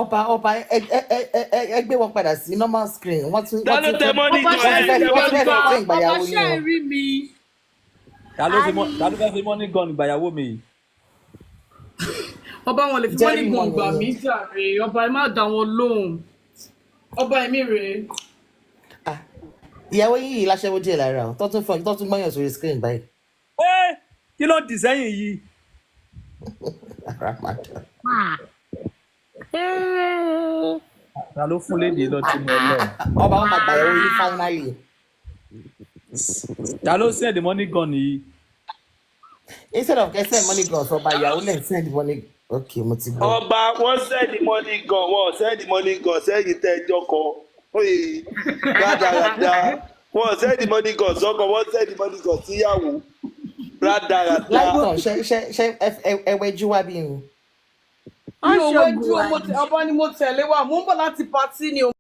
ọba ẹgbẹ́ wọn padà sí normal screen wọ́n tún Dáló tẹ money gun ọba ṣe rí mi. Ta ló fẹ́ fi money gun ìgbàyàwó mi? Ọba wọn lè fi money gun gbà mí jàre. Ọba ẹ má dá wọn lóhùn. Ọba ẹ̀mí rèé. ìyàwó yìí láṣẹ́wó díẹ̀ lára ọ̀ tó tún gbọ́yàn sórí screen báyìí. Kí ló dì sẹ́yìn yìí? Ta ló fún lédi lọ tí mo lọ? Ọba wọn máa gbàyàwó yìí finally. Ta ló send money gun yìí? Instead of send money gun ọba ìyàwó lẹ́yìn send money. Okay, mo ti gbọ́. Ọba wọ́n send money gun wọ́n send money gun sẹ́yìn tẹ́jọ́ kan. Oye rádaràda wọ́n send money gun sọ́kọ̀ wọ́n send money gun síyàwó rádaràda. Láìpẹ́ ṣe ẹwẹ́jú wá bí mi. Ọba ni mo tẹ̀lé wa, mo ń bọ̀ láti patí ni o.